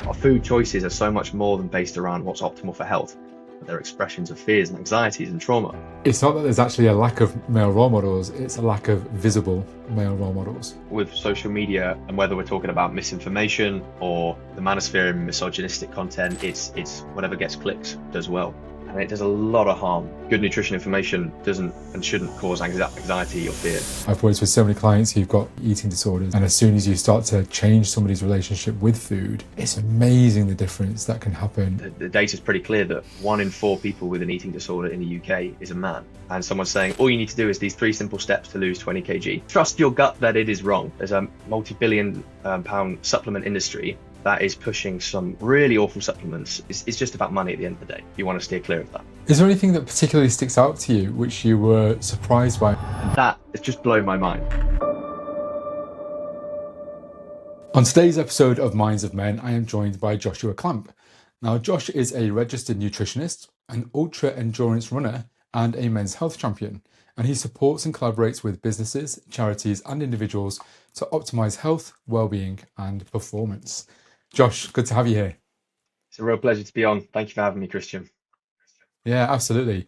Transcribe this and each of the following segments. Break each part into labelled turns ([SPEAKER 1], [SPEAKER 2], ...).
[SPEAKER 1] Our food choices are so much more than based around what's optimal for health. They're expressions of fears and anxieties and trauma.
[SPEAKER 2] It's not that there's actually a lack of male role models, it's a lack of visible male role models.
[SPEAKER 1] With social media, and whether we're talking about misinformation or the manosphere and misogynistic content, it's whatever gets clicks does well. And it does a lot of harm. Good nutrition information doesn't and shouldn't cause anxiety or fear.
[SPEAKER 2] I've worked with so many clients who've got eating disorders, and as soon as you start to change somebody's relationship with food, it's amazing the difference that can happen.
[SPEAKER 1] The data is pretty clear that 1 in 4 people with an eating disorder in the UK is a man. And someone's saying, all you need to do is these 3 simple steps to lose 20 kg. Trust your gut that it is wrong. There's a multi-billion pound supplement industry that is pushing some really awful supplements. It's just about money at the end of the day. You want to steer clear of that.
[SPEAKER 2] Is there anything that particularly sticks out to you which you were surprised by?
[SPEAKER 1] That has just blown my mind.
[SPEAKER 2] On today's episode of Minds of Men, I am joined by Joshua Clamp. Now, Josh is a registered nutritionist, an ultra endurance runner, and a men's health champion. And he supports and collaborates with businesses, charities, and individuals to optimize health, well-being, and performance. Josh, good to have you here.
[SPEAKER 1] It's a real pleasure to be on. Thank you for having me, Christian.
[SPEAKER 2] Yeah, absolutely.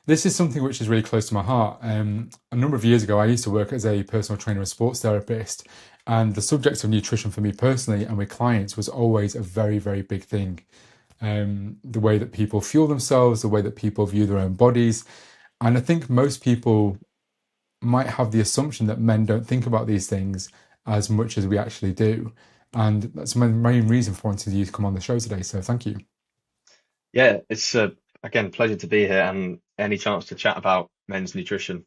[SPEAKER 2] This is something which is really close to my heart. A number of years ago, I used to work as a personal trainer and sports therapist, and the subject of nutrition for me personally and with clients was always a very, very big thing. The way that people fuel themselves, the way that people view their own bodies. And I think most people might have the assumption that men don't think about these things as much as we actually do. And that's my main reason for wanting you to come on the show today. So thank you.
[SPEAKER 1] Yeah, it's again, pleasure to be here, and any chance to chat about men's nutrition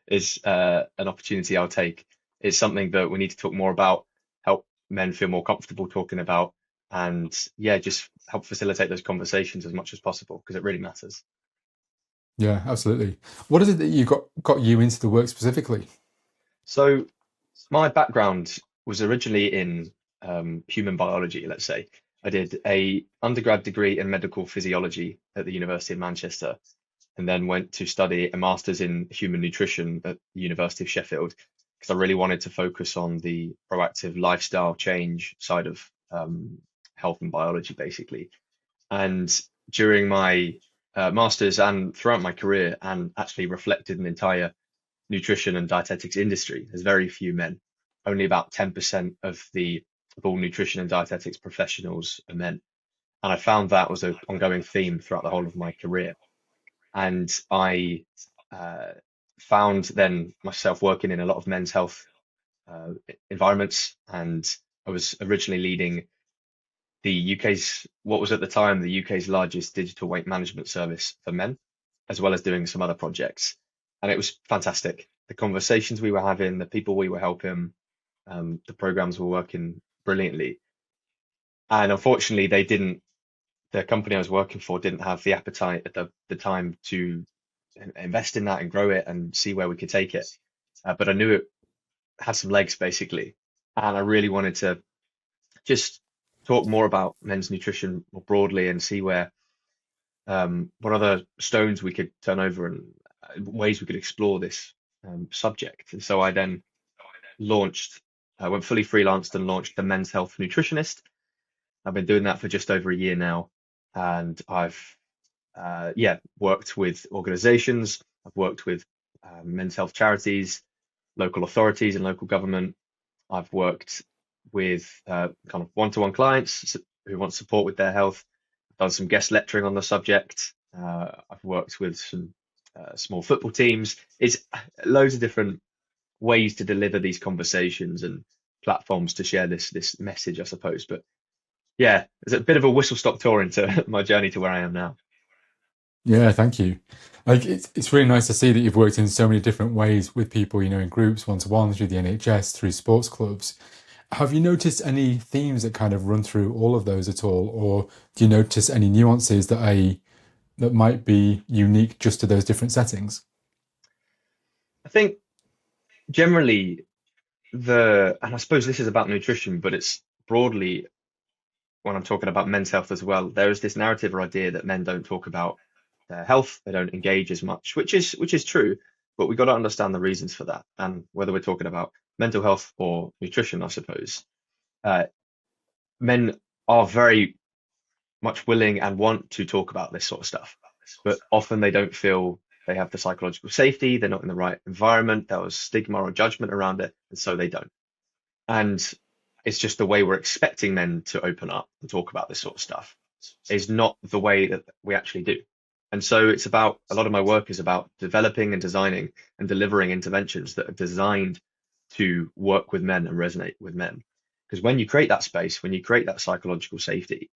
[SPEAKER 1] is an opportunity I'll take. It's something that we need to talk more about, help men feel more comfortable talking about, and yeah, just help facilitate those conversations as much as possible because it really matters.
[SPEAKER 2] Yeah, absolutely. What is it that you got you into the work specifically?
[SPEAKER 1] So my background was originally in human biology, let's say. I did a undergrad degree in medical physiology at the University of Manchester, and then went to study a master's in human nutrition at the University of Sheffield because I really wanted to focus on the proactive lifestyle change side of health and biology, basically. And during my master's and throughout my career, and actually reflected an entire nutrition and dietetics industry, there's very few men. Only about 10% of all nutrition and dietetics professionals are men. And I found that was an ongoing theme throughout the whole of my career. And I uh, found then myself working in a lot of men's health environments. And I was originally leading the UK's, what was at the time the UK's largest digital weight management service for men, as well as doing some other projects. And it was fantastic. The conversations we were having, the people we were helping, the programs were working brilliantly. And unfortunately, the company I was working for didn't have the appetite at the time to invest in that and grow it and see where we could take it. But I knew it had some legs basically. And I really wanted to just talk more about men's nutrition more broadly and see where what other stones we could turn over and ways we could explore this subject. And so I then I went fully freelanced and launched the Men's Health Nutritionist. I've been doing that for just over a year now, and I've yeah, worked with organizations. I've worked with men's health charities, local authorities and local government. I've worked with kind of one-to-one clients who want support with their health. I've done some guest lecturing on the subject. I've worked with some small football teams. It's loads of different ways to deliver these conversations and platforms to share this message, I suppose. But yeah, it's a bit of a whistle stop tour into my journey to where I am now.
[SPEAKER 2] Yeah, thank you. Like it's really nice to see that you've worked in so many different ways with people, in groups, one-to-one, through the NHS, through sports clubs. Have you noticed any themes that kind of run through all of those at all, or do you notice any nuances that might be unique just to those different settings?
[SPEAKER 1] I think generally and I suppose this is about nutrition, but it's broadly when I'm talking about men's health as well, there is this narrative or idea that men don't talk about their health, they don't engage as much, which is true, but we've got to understand the reasons for that. And whether we're talking about mental health or nutrition, I suppose, uh, men are very much willing and want to talk about this sort of stuff, but often they don't feel they have the psychological safety, they're not in the right environment, there was stigma or judgment around it, and so they don't. And it's just the way we're expecting men to open up and talk about this sort of stuff is not the way that we actually do. And so it's about a lot of my work is about developing and designing and delivering interventions that are designed to work with men and resonate with men. Because when you create that space, when you create that psychological safety,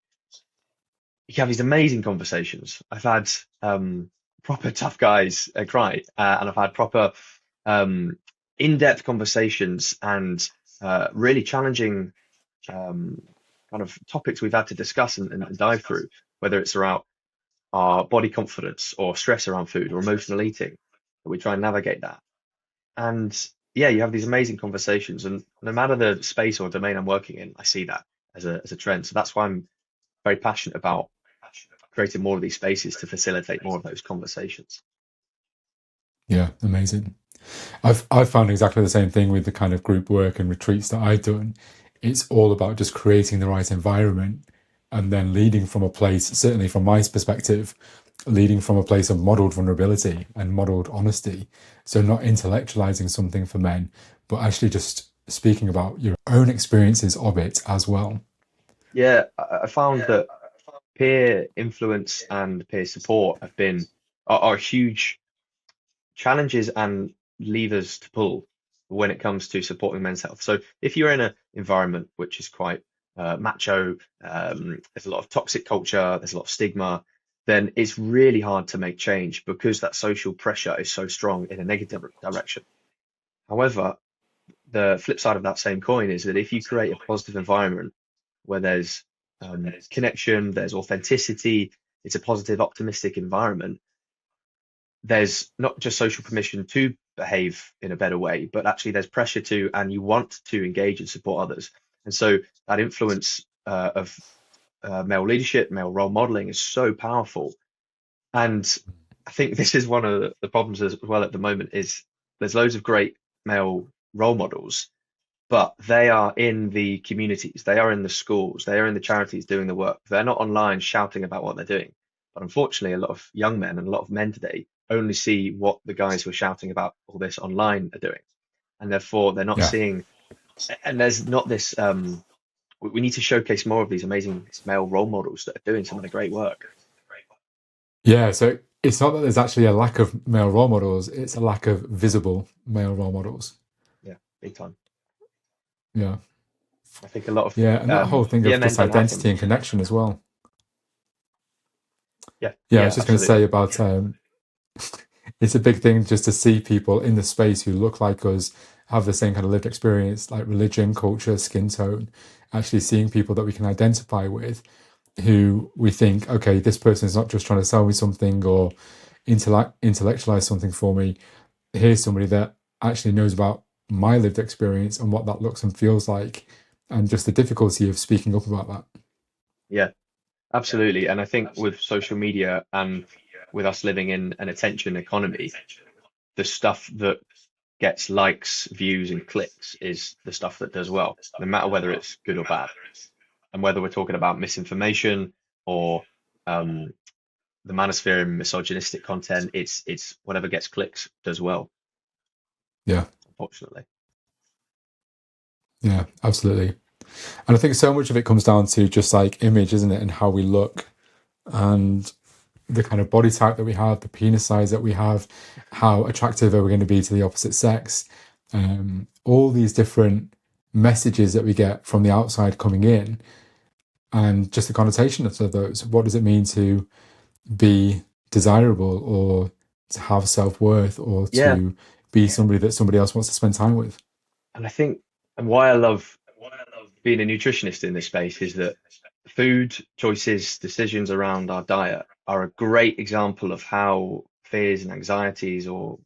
[SPEAKER 1] you have these amazing conversations. I've had proper tough guys cry, and I've had proper um, in-depth conversations and really challenging um, kind of topics we've had to discuss and dive through, whether it's around our body confidence or stress around food or emotional eating. We try and navigate that. And yeah, you have these amazing conversations, and no matter the space or domain I'm working in, I see that as a trend. So that's why I'm very passionate about creating more of these spaces to facilitate more of those conversations.
[SPEAKER 2] Yeah, amazing. I've found exactly the same thing with the kind of group work and retreats that I've done. It's all about just creating the right environment and then leading from a place, certainly from my perspective, leading from a place of modeled vulnerability and modeled honesty. So not intellectualizing something for men, but actually just speaking about your own experiences of it as well.
[SPEAKER 1] Yeah, I found that peer influence and peer support are huge challenges and levers to pull when it comes to supporting men's health. So if you're in an environment which is quite macho, there's a lot of toxic culture, there's a lot of stigma, then it's really hard to make change because that social pressure is so strong in a negative direction. However, the flip side of that same coin is that if you create a positive environment where there's connection, there's authenticity, it's a positive, optimistic environment, there's not just social permission to behave in a better way, but actually there's pressure to, and you want to engage and support others. And so that influence of male leadership, male role modeling is so powerful. And I think this is one of the problems as well at the moment is there's loads of great male role models, but they are in the communities, they are in the schools, they are in the charities doing the work. They're not online shouting about what they're doing. But unfortunately, a lot of young men and a lot of men today only see what the guys who are shouting about all this online are doing. And therefore, they're not
[SPEAKER 2] Yeah.
[SPEAKER 1] seeing, and there's not this, we need to showcase more of these amazing male role models that are doing some of the great work.
[SPEAKER 2] Yeah. So it's not that there's actually a lack of male role models, it's a lack of visible male role models.
[SPEAKER 1] Yeah, big time.
[SPEAKER 2] Yeah.
[SPEAKER 1] I think a lot of,
[SPEAKER 2] Yeah. And that whole thing
[SPEAKER 1] yeah,
[SPEAKER 2] of
[SPEAKER 1] men
[SPEAKER 2] just
[SPEAKER 1] don't have
[SPEAKER 2] identity
[SPEAKER 1] them.
[SPEAKER 2] and connection as well.
[SPEAKER 1] Yeah,
[SPEAKER 2] Yeah. I
[SPEAKER 1] yeah,
[SPEAKER 2] was just going to
[SPEAKER 1] absolutely.
[SPEAKER 2] say about it's a big thing just to see people in the space who look like us, have the same kind of lived experience, like religion, culture, skin tone, actually seeing people that we can identify with who we think, okay, this person is not just trying to sell me something or intellectualize something for me. Here's somebody that actually knows about my lived experience and what that looks and feels like, and just the difficulty of speaking up about that.
[SPEAKER 1] Yeah, absolutely. And I think with social media and with us living in an attention economy, the stuff that gets likes, views, and clicks is the stuff that does well, no matter whether it's good or bad. And whether we're talking about misinformation or um, the manosphere and misogynistic content, it's whatever gets clicks does well,
[SPEAKER 2] Yeah,
[SPEAKER 1] unfortunately.
[SPEAKER 2] yeah, absolutely. And I think so much of it comes down to just like image, isn't it? And how we look and the kind of body type that we have, the penis size that we have, how attractive are we going to be to the opposite sex, all these different messages that we get from the outside coming in, and just the connotation of those. What does it mean to be desirable or to have self worth or
[SPEAKER 1] Yeah,
[SPEAKER 2] to be somebody that somebody else wants to spend time with?
[SPEAKER 1] and I think, and why I love being a nutritionist in this space is that food choices, decisions around our diet are a great example of how fears and anxieties or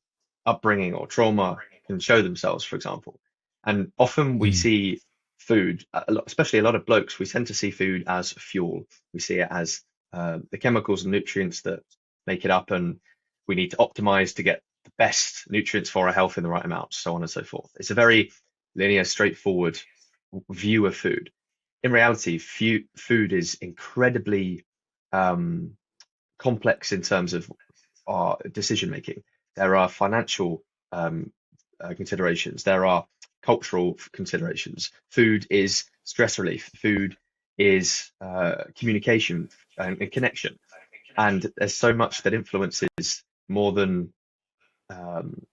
[SPEAKER 1] upbringing or trauma can show themselves, for example. And often we
[SPEAKER 2] Mm.
[SPEAKER 1] see food, especially a lot of blokes, we tend to see food as fuel. We see it as the chemicals and nutrients that make it up, and we need to optimize to get the best nutrients for our health in the right amounts, so on and so forth. It's a very linear, straightforward view of food. in reality, food is incredibly complex in terms of our decision making. There are financial considerations, there are cultural considerations. Food is stress relief, food is communication and connection. And there's so much that more than um,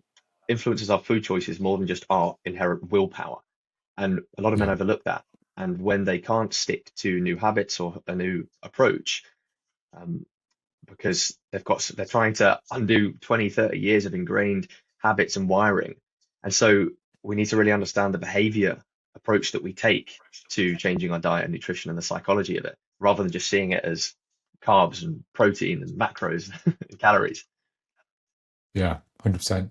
[SPEAKER 1] influences our food choices more than just our inherent willpower. And a lot of men
[SPEAKER 2] Yeah.
[SPEAKER 1] overlook that. And when they can't stick to new habits or a new approach, um, because they're trying to undo 20, 30 years of ingrained habits and wiring. And so we need to really understand the behavior approach that we take to changing our diet and nutrition and the psychology of it, rather than just seeing it as carbs and protein and macros and calories.
[SPEAKER 2] Yeah, 100%.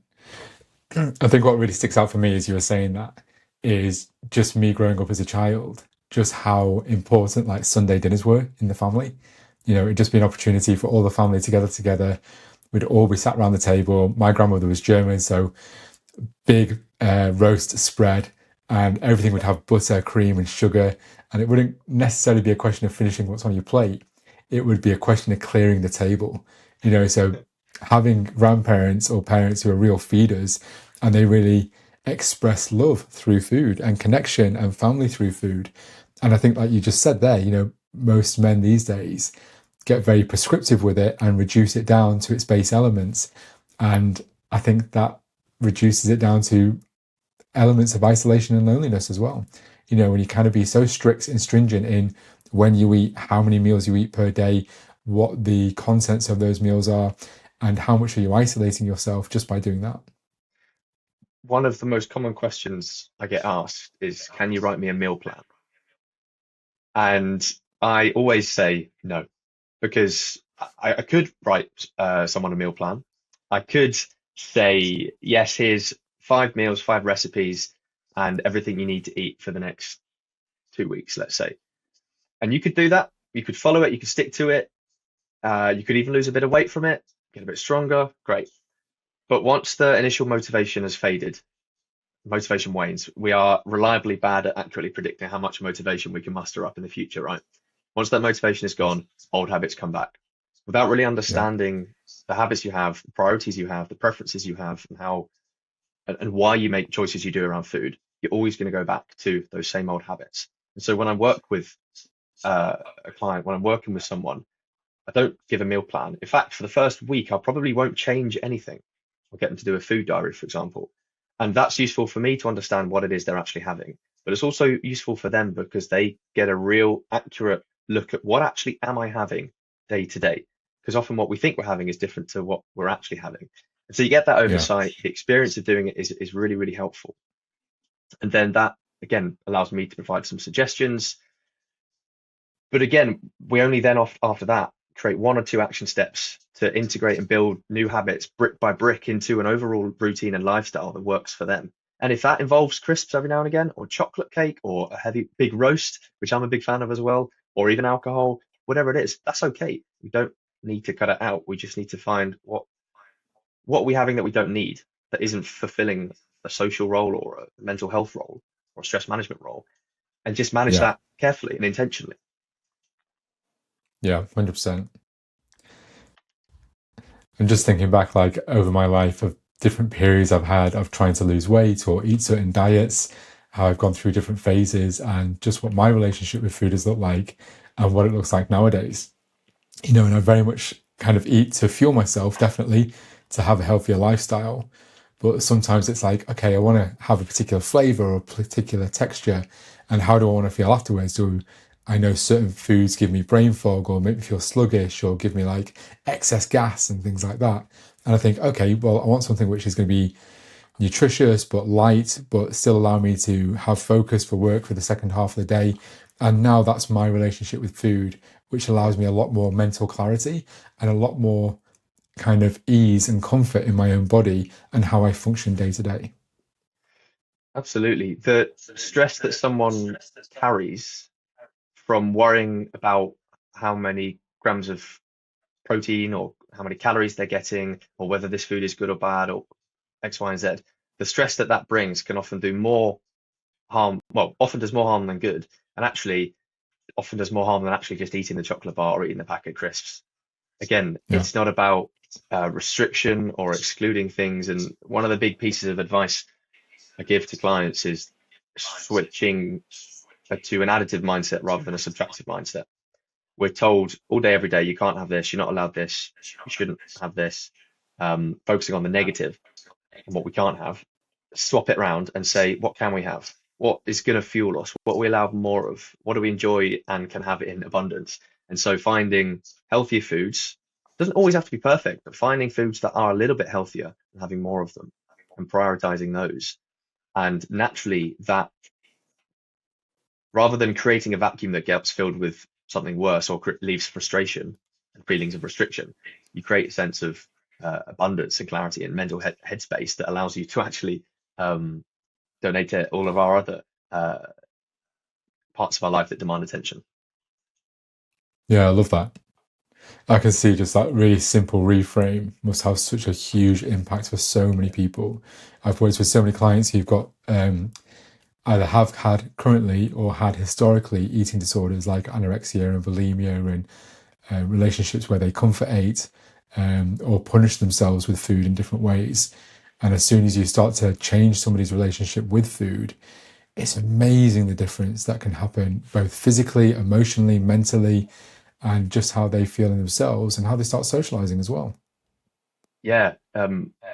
[SPEAKER 2] I think what really sticks out for me as you were saying that is just me growing up as a child, just how important like Sunday dinners were in the family. It'd just be an opportunity for all the family to gather together. We'd all be sat around the table. My grandmother was German, so big roast spread, and everything would have butter, cream, and sugar. And it wouldn't necessarily be a question of finishing what's on your plate. It would be a question of clearing the table. So having grandparents or parents who are real feeders and they really express love through food and connection and family through food. And I think, like you just said there, most men these days get very prescriptive with it and reduce it down to its base elements. And I think that reduces it down to elements of isolation and loneliness as well. When you kind of be so strict and stringent in when you eat, how many meals you eat per day, what the contents of those meals are, and how much are you isolating yourself just by doing that.
[SPEAKER 1] One of the most common questions I get asked is, can you write me a meal plan? And I always say no, because I could write someone a meal plan. I could say, yes, here's 5 meals, 5 recipes, and everything you need to eat for the next 2 weeks, let's say. And you could do that. You could follow it. You could stick to it. You could even lose a bit of weight from it, get a bit stronger. Great. But once the initial motivation has faded, motivation wanes. We are reliably bad at accurately predicting how much motivation we can muster up in the future, right? Once that motivation is gone, old habits come back. Without really
[SPEAKER 2] Yeah,
[SPEAKER 1] understanding the habits you have, the priorities you have, the preferences you have, and how and why you make choices you do around food, you're always going to go back to those same old habits. And so when I work with a client, when I'm working with someone, I don't give a meal plan. In fact, for the first week, I probably won't change anything. I'll get them to do a food diary, for example. And that's useful for me to understand what it is they're actually having. But it's also useful for them because they get a real accurate look at what actually am I having day to day. Because often what we think we're having is different to what we're actually having. And so you get that
[SPEAKER 2] yeah,
[SPEAKER 1] oversight. The experience of doing it is really, really helpful. And then that, again, allows me to provide some suggestions. But again, we only then after that create 1 or 2 action steps to integrate and build new habits brick by brick into an overall routine and lifestyle that works for them. And if that involves crisps every now and again, or chocolate cake, or a heavy big roast, which I'm a big fan of as well, or even alcohol, whatever it is, that's okay. We don't need to cut it out. We just need to find what are we having that we don't need, that isn't fulfilling a social role or a mental health role or a stress management role, and just manage
[SPEAKER 2] yeah,
[SPEAKER 1] that carefully and intentionally.
[SPEAKER 2] yeah, 100%. And just thinking back, like over my life of different periods I've had of trying to lose weight or eat certain diets, how I've gone through different phases, and just what my relationship with food has looked like and what it looks like nowadays. And I very much kind of eat to fuel myself, definitely, to have a healthier lifestyle. But sometimes it's like, okay, I want to have a particular flavor or a particular texture. And how do I want to feel afterwards? Do I know certain foods give me brain fog or make me feel sluggish or give me like excess gas and things like that? And I think, okay, well, I want something which is going to be nutritious but light, but still allow me to have focus for work for the second half of the day. And now that's my relationship with food, which allows me a lot more mental clarity and a lot more kind of ease and comfort in my own body and how I function day to day.
[SPEAKER 1] Absolutely. The stress that someone carries from worrying about how many grams of protein or how many calories they're getting or whether this food is good or bad or X, Y, and Z, the stress that brings can often do more harm, well, often does more harm than good. And actually, often does more harm than actually just eating the chocolate bar or eating the pack of crisps. Again,
[SPEAKER 2] Yeah.
[SPEAKER 1] it's not about restriction or excluding things. And one of the big pieces of advice I give to clients is switching to an additive mindset rather than a subtractive mindset. We're told all day, every day, you can't have this, you're not allowed this, you shouldn't have this, focusing on the negative and what we can't have. Swap it around and say, what can we have? What is going to fuel us? What we allow more of? What do we enjoy and can have in abundance? And so finding healthier foods doesn't always have to be perfect, but finding foods that are a little bit healthier and having more of them and prioritizing those. And naturally, that rather than creating a vacuum that gets filled with something worse or leaves frustration and feelings of restriction, you create a sense of abundance and clarity and mental headspace that allows you to actually um, donate to all of our other uh, parts of our life that demand attention.
[SPEAKER 2] Yeah, I love that. I can see just that really simple reframe must have such a huge impact for so many people. I've worked with so many clients who've got either have had currently or had historically eating disorders like anorexia and bulimia and relationships where they comfort eat or punish themselves with food in different ways. And as soon as you start to change somebody's relationship with food, it's amazing the difference that can happen both physically, emotionally, mentally, and just how they feel in themselves and how they start socializing as well.
[SPEAKER 1] Yeah,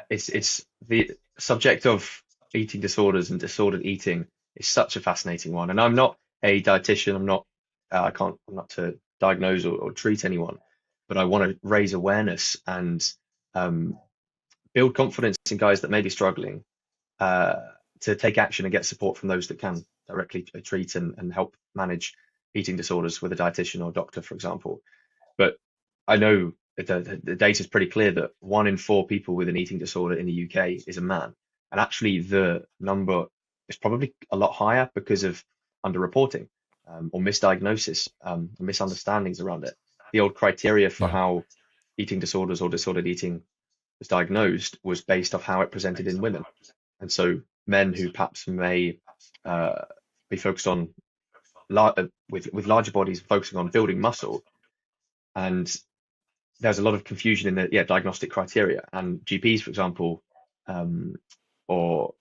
[SPEAKER 1] it's the subject of eating disorders and disordered eating is such a fascinating one. And I'm not a dietitian. I'm not to diagnose or treat anyone, but I want to raise awareness and um, build confidence in guys that may be struggling uh, to take action and get support from those that can directly treat and help manage eating disorders with a dietitian or doctor, for example. But I know the data is pretty clear that 1 in 4 people with an eating disorder in the UK is a man. And actually, the number is probably a lot higher because of underreporting or misdiagnosis, misunderstandings around it. The old criteria for
[SPEAKER 2] Yeah.
[SPEAKER 1] how eating disorders or disordered eating was diagnosed was based off how it presented in women. And so men who perhaps may uh, be focused on with larger bodies focusing on building muscle, and there's a lot of confusion in the diagnostic criteria. And GPs, for example, um, or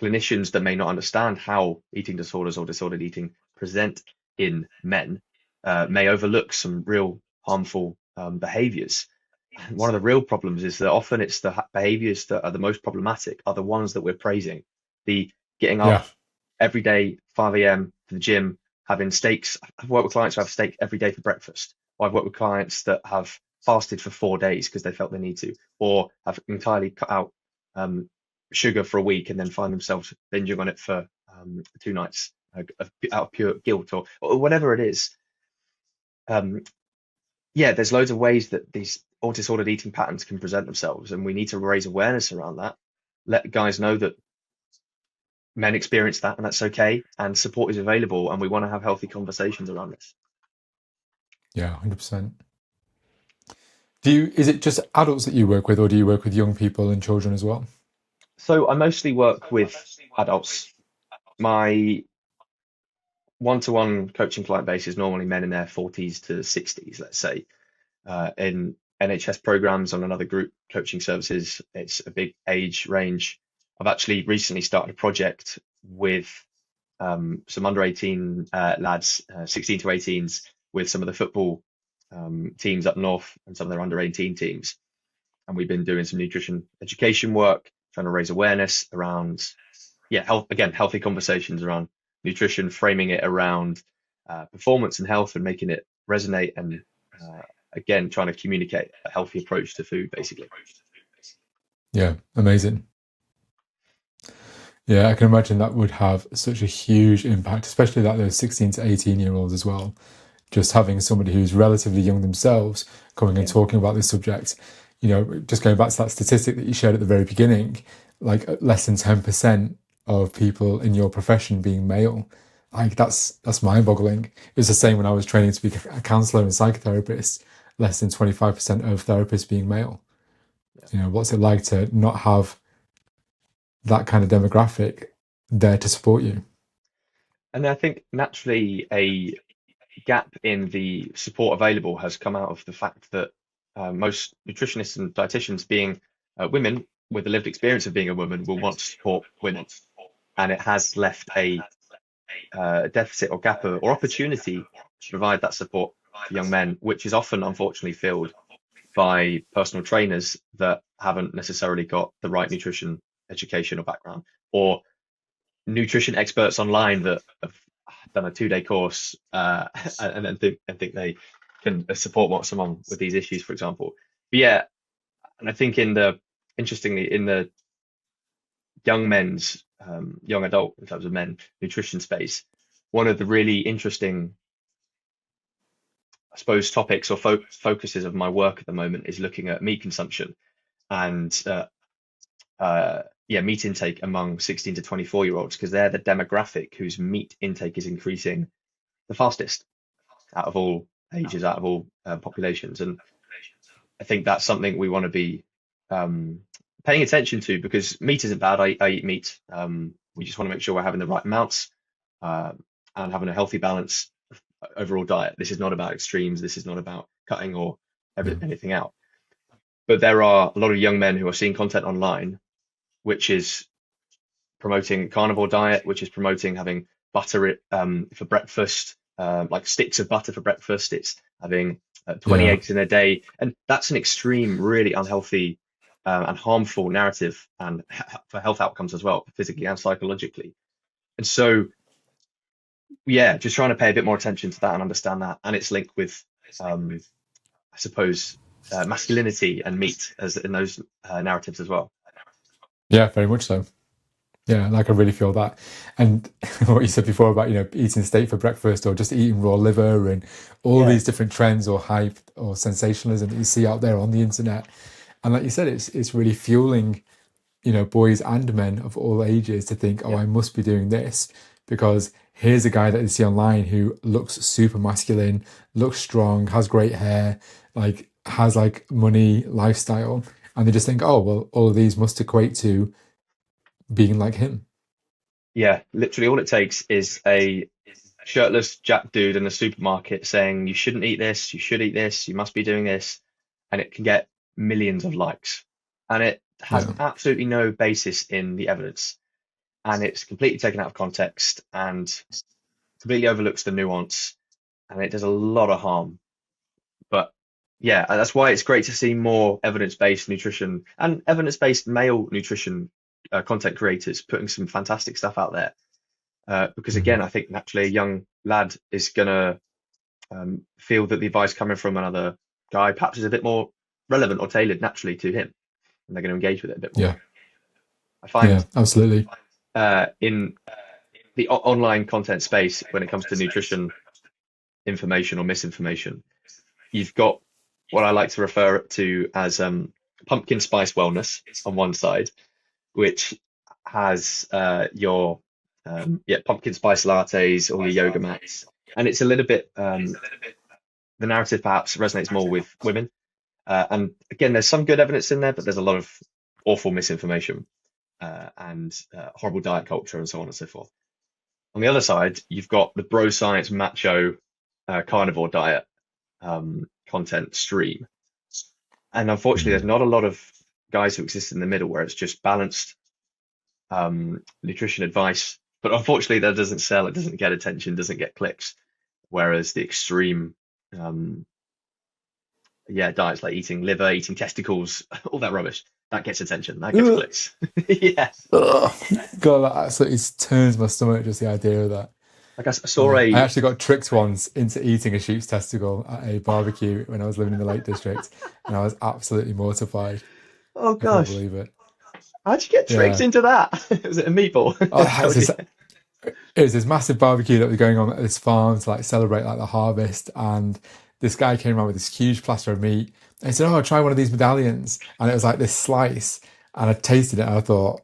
[SPEAKER 1] clinicians that may not understand how eating disorders or disordered eating present in men may overlook some real harmful behaviors. And one of the real problems is that often it's the behaviors that are the most problematic are the ones that we're praising. The getting
[SPEAKER 2] Yeah.
[SPEAKER 1] up every day, 5 a.m. to the gym, having steaks. I've worked with clients who have steak every day for breakfast. Or I've worked with clients that have fasted for 4 days because they felt they need to, or have entirely cut out um, sugar for a week and then find themselves binging on it for 2 nights out of pure guilt or whatever it is. Um, yeah, there's loads of ways that these all disordered eating patterns can present themselves, and we need to raise awareness around that. Let guys know that men experience that, and that's okay, and support is available, and we want to have healthy conversations around this.
[SPEAKER 2] Yeah, 100%. Is it just adults that you work with, or do you work with young people and children as well?
[SPEAKER 1] So I mostly work with adults. My one-to-one coaching client base is normally men in their 40s to 60s, let's say. In NHS programs on another group coaching services, it's a big age range. I've actually recently started a project with some under 18 lads, 16 to 18s, with some of the football teams up north and some of their under 18 teams. And we've been doing some nutrition education work, trying to raise awareness around, health, again, healthy conversations around nutrition, framing it around performance and health and making it resonate and again, trying to communicate a healthy approach to food, basically.
[SPEAKER 2] Yeah, amazing. Yeah, I can imagine that would have such a huge impact, especially that those 16 to 18-year-olds as well. Just having somebody who's relatively young themselves coming and
[SPEAKER 1] Yeah.
[SPEAKER 2] talking about this subject. Just going back to that statistic that you shared at the very beginning, like less than 10% of people in your profession being male. Like that's mind-boggling. It was the same when I was training to be a counselor and psychotherapist, less than 25% of therapists being male.
[SPEAKER 1] Yeah.
[SPEAKER 2] What's it like to not have that kind of demographic there to support you?
[SPEAKER 1] And I think naturally gap in the support available has come out of the fact that most nutritionists and dietitians, being women with a lived experience of being a woman, will want to support women, and it has left a deficit or gap or opportunity to provide that support for young men, which is often unfortunately filled by personal trainers that haven't necessarily got the right nutrition education or background, or nutrition experts online that have done a 2-day course and think they can support someone with these issues, for example. But yeah, and I think interestingly, in the young adult, in terms of men, nutrition space, one of the really interesting, I suppose, topics or focuses of my work at the moment is looking at meat consumption and meat intake among 16 to 24-year-olds, because they're the demographic whose meat intake is increasing the fastest out of all ages, out of all populations. And I think that's something we want to be um, paying attention to, because meat isn't bad. I eat meat. We just want to make sure we're having the right amounts uh, and having a healthy balance overall diet. This is not about extremes. This is not about cutting or
[SPEAKER 2] Yeah.
[SPEAKER 1] anything out. But there are a lot of young men who are seeing content online which is promoting carnivore diet, which is promoting having butter for breakfast, like sticks of butter for breakfast. It's having 20
[SPEAKER 2] Yeah.
[SPEAKER 1] eggs in a day, and that's an extreme, really unhealthy and harmful narrative, and for health outcomes as well, physically and psychologically. And so, yeah, just trying to pay a bit more attention to that and understand that, and its link with, I suppose, masculinity and meat as in those narratives as well.
[SPEAKER 2] Yeah, very much so. Yeah, like I really feel that. And what you said before about, eating steak for breakfast or just eating raw liver and all
[SPEAKER 1] Yeah,
[SPEAKER 2] these different trends or hype or sensationalism that you see out there on the internet. And like you said, it's really fueling, boys and men of all ages to think, oh,
[SPEAKER 1] yeah,
[SPEAKER 2] I must be doing this because here's a guy that you see online who looks super masculine, looks strong, has great hair, like has like money, lifestyle. And they just think, oh, well, all of these must equate to being like him.
[SPEAKER 1] yeah. Literally, all it takes is a shirtless Jack dude in the supermarket saying you shouldn't eat this, you should eat this, you must be doing this, and it can get millions of likes. And it has
[SPEAKER 2] Yeah.
[SPEAKER 1] absolutely no basis in the evidence, and it's completely taken out of context and completely overlooks the nuance, and it does a lot of harm. But yeah, that's why it's great to see more evidence-based nutrition and evidence-based male nutrition content creators putting some fantastic stuff out there. Because again,
[SPEAKER 2] Mhm.
[SPEAKER 1] I think naturally a young lad is gonna feel that the advice coming from another guy perhaps is a bit more relevant or tailored naturally to him, and they're going to engage with it a bit more.
[SPEAKER 2] Yeah.
[SPEAKER 1] I
[SPEAKER 2] Yeah,
[SPEAKER 1] find
[SPEAKER 2] absolutely.
[SPEAKER 1] in the online content space, when it comes to nutrition information or misinformation, you've got what I like to refer to as pumpkin spice wellness on one side, which has your pumpkin spice lattes, all your yoga mats, and it's a little bit the narrative perhaps resonates more with women. And again, there's some good evidence in there, but there's a lot of awful misinformation and horrible diet culture and so on and so forth. On the other side, you've got the bro science macho carnivore diet content stream. And unfortunately, there's
[SPEAKER 2] Mm.
[SPEAKER 1] not a lot of guys who exist in the middle where it's just balanced nutrition advice. But unfortunately, that doesn't sell, it doesn't get attention, doesn't get clicks. Whereas the extreme um, diets like eating liver, eating testicles, all that rubbish, that gets attention, that gets
[SPEAKER 2] Ugh.
[SPEAKER 1] clicks. Yeah.
[SPEAKER 2] Ugh. God, that absolutely turns my stomach just the idea of that.
[SPEAKER 1] Like I saw
[SPEAKER 2] I
[SPEAKER 1] a,
[SPEAKER 2] actually got tricked once into eating a sheep's testicle at a barbecue when I was living in the Lake District, and I was absolutely mortified.
[SPEAKER 1] oh
[SPEAKER 2] I couldn't
[SPEAKER 1] gosh,
[SPEAKER 2] believe it.
[SPEAKER 1] how'd you get tricked
[SPEAKER 2] Yeah.
[SPEAKER 1] into that? Was it a meatball?
[SPEAKER 2] Oh,
[SPEAKER 1] Told you.
[SPEAKER 2] it was this massive barbecue that was going on at this farm to like celebrate like the harvest, and this guy came around with this huge platter of meat. And he said, "Oh, try one of these medallions," and it was like this slice, and I tasted it, and I thought,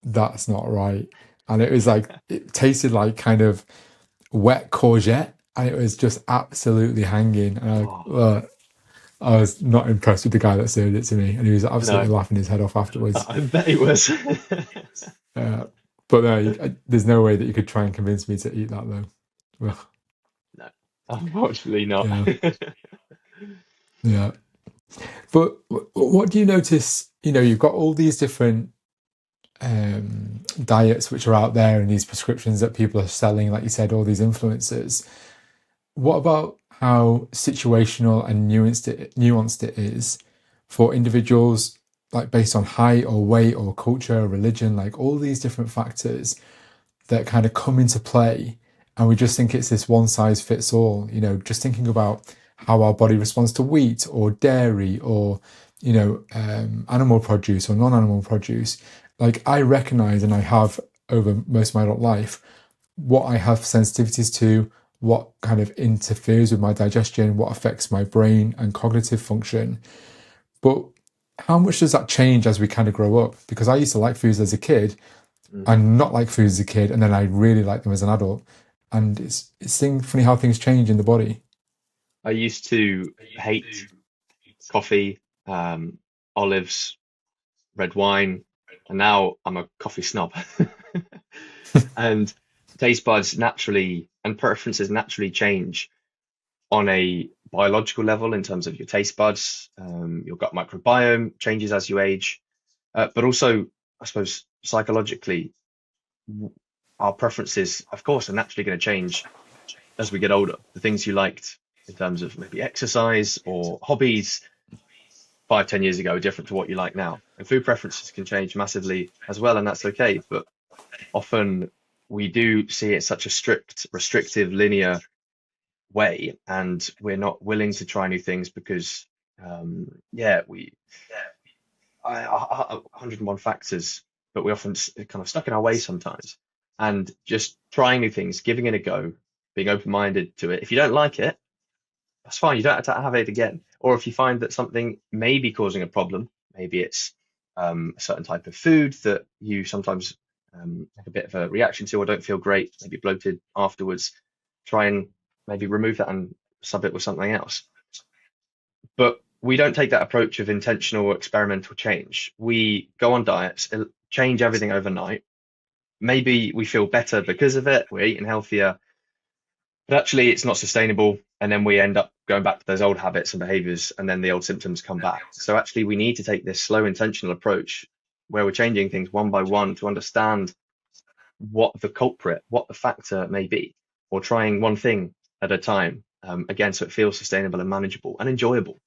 [SPEAKER 2] "That's not right," and it was like it tasted like kind of wet courgette, and it was just absolutely hanging. And
[SPEAKER 1] Oh,
[SPEAKER 2] I was not impressed with the guy that served it to me, and he was absolutely
[SPEAKER 1] no,
[SPEAKER 2] laughing his head off afterwards.
[SPEAKER 1] I bet he was.
[SPEAKER 2] Uh, but no, there's no way that you could try and convince me to eat that though. Ugh.
[SPEAKER 1] No. Unfortunately not.
[SPEAKER 2] Yeah, yeah. But what do you notice? You've got all these different diets which are out there and these prescriptions that people are selling, like you said, all these influencers. What about how situational and nuanced it is for individuals, like based on height or weight or culture or religion, like all these different factors that kind of come into play, and we just think it's this one size fits all, just thinking about how our body responds to wheat or dairy or, animal produce or non-animal produce. Like I recognize, and I have over most of my adult life, what I have sensitivities to, what kind of interferes with my digestion, what affects my brain and cognitive function. But how much does that change as we kind of grow up? Because I used to like foods as a kid
[SPEAKER 1] Mm.
[SPEAKER 2] and not like foods as a kid, and then I really like them as an adult. And it's funny how things change in the body.
[SPEAKER 1] I used to hate coffee, olives, red wine, and now I'm a coffee snob. And taste buds naturally and preferences naturally change on a biological level in terms of your taste buds. Your gut microbiome changes as you age, but also, I suppose, psychologically, our preferences, of course, are naturally going to change as we get older. The things you liked in terms of maybe exercise or hobbies 5, 10 years ago are different to what you like now. And food preferences can change massively as well, and that's okay. But often we do see it such a strict, restrictive, linear way, and we're not willing to try new things because, yeah, 101 factors, but we often kind of stuck in our way sometimes. And just trying new things, giving it a go, being open-minded to it. If you don't like it, that's fine. You don't have to have it again. Or if you find that something may be causing a problem, maybe it's a certain type of food that you sometimes have a bit of a reaction to or don't feel great, maybe bloated afterwards, try and maybe remove that and sub it with something else. But we don't take that approach of intentional experimental change. We go on diets, change everything overnight. Maybe we feel better because of it, we're eating healthier, but actually it's not sustainable. And then we end up going back to those old habits and behaviors, and then the old symptoms come back. So actually, we need to take this slow, intentional approach where we're changing things one by one to understand what the culprit, what the factor may be, or trying one thing at a time. Again, so it feels sustainable and manageable and enjoyable.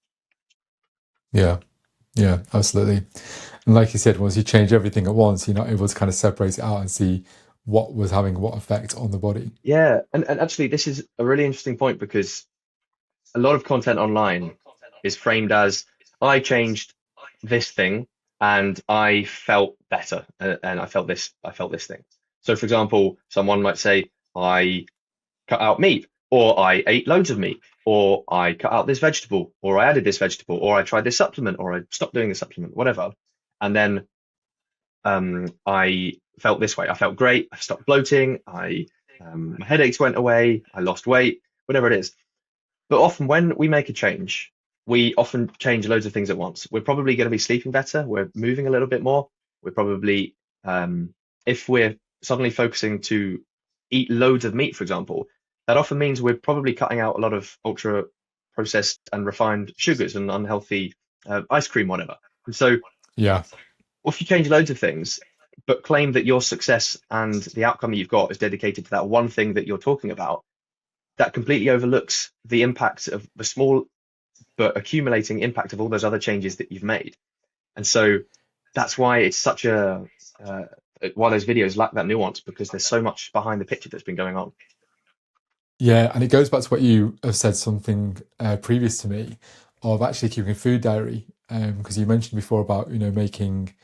[SPEAKER 2] Yeah, yeah, absolutely. And like you said, once you change everything at once, you're not able to kind of separate it out and see what was having what effect on the body.
[SPEAKER 1] Yeah, and actually, this is a really interesting point because a lot of content online is framed as I changed this thing and I felt better and I felt this thing. So for example, someone might say I cut out meat or I ate loads of meat or I cut out this vegetable or I added this vegetable or I tried this supplement or I stopped doing the supplement, whatever. And then I felt this way. I felt great. I stopped bloating. I my headaches went away. I lost weight, whatever it is. But often when we make a change, we often change loads of things at once. We're probably going to be sleeping better. We're moving a little bit more. We're probably, if we're suddenly focusing to eat loads of meat, for example, that often means we're probably cutting out a lot of ultra processed and refined sugars and unhealthy ice cream, whatever. And so
[SPEAKER 2] Yeah,
[SPEAKER 1] if you change loads of things, but claim that your success and the outcome that you've got is dedicated to that one thing that you're talking about, that completely overlooks the impact of the small but accumulating impact of all those other changes that you've made. And so that's why it's such a why those videos lack that nuance, because there's so much behind the picture that's been going on.
[SPEAKER 2] yeah, and it goes back to what you have said something previous to me of actually keeping a food diary. Because you mentioned before about making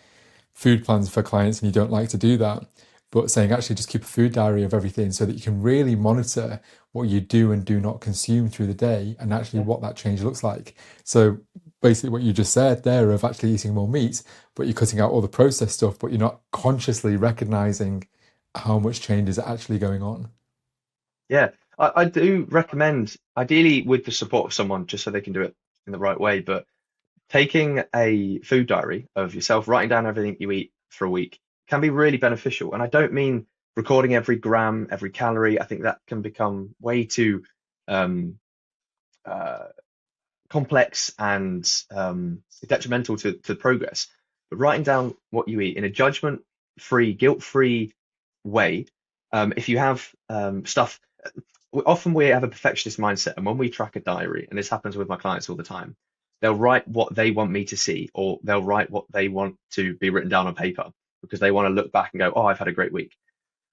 [SPEAKER 2] food plans for clients and you don't like to do that, but saying actually just keep a food diary of everything so that you can really monitor what you do and do not consume through the day and actually
[SPEAKER 1] Yeah.
[SPEAKER 2] what that change looks like. So basically what you just said there of actually eating more meat, but you're cutting out all the processed stuff, but you're not consciously recognizing how much change is actually going on.
[SPEAKER 1] Yeah, I do recommend, ideally with the support of someone, just so they can do it in the right way, but taking a food diary of yourself, writing down everything you eat for a week can be really beneficial. And I don't mean recording every gram, every calorie. I think that can become way too um, complex and detrimental to progress. But writing down what you eat in a judgment-free, guilt-free way, if you have stuff, often we have a perfectionist mindset, and when we track a diary, and this happens with my clients all the time, they'll write what they want me to see, or they'll write what they want to be written down on paper because they want to look back and go, oh, I've had a great week.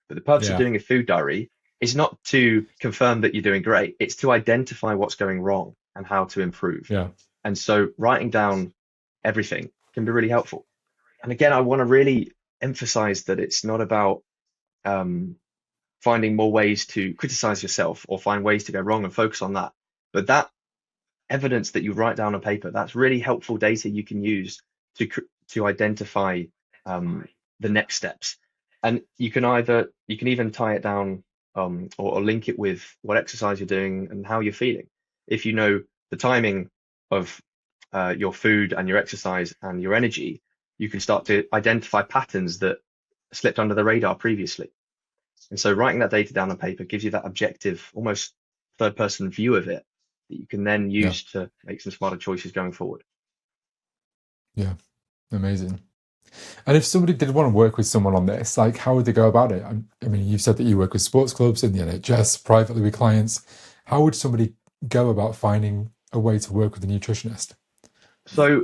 [SPEAKER 1] But the purpose of
[SPEAKER 2] Yeah.
[SPEAKER 1] doing a food diary is not to confirm that you're doing great. It's to identify what's going wrong and how to improve.
[SPEAKER 2] Yeah.
[SPEAKER 1] And so writing down everything can be really helpful. And again, I want to really emphasize that it's not about finding more ways to criticize yourself or find ways to go wrong and focus on that. But that evidence that you write down on paper, that's really helpful data you can use to identify the next steps. And you can even tie it down or link it with what exercise you're doing and how you're feeling. If you know the timing of your food and your exercise and your energy, you can start to identify patterns that slipped under the radar previously. And so writing that data down on paper gives you that objective, almost third person view of it that you can then
[SPEAKER 2] Yeah.
[SPEAKER 1] use to make some smarter choices going forward.
[SPEAKER 2] Yeah. Amazing. And if somebody did want to work with someone on this, like how would they go about it? I mean, you said that you work with sports clubs in the NHS, privately with clients. How would somebody go about finding a way to work with a nutritionist?
[SPEAKER 1] So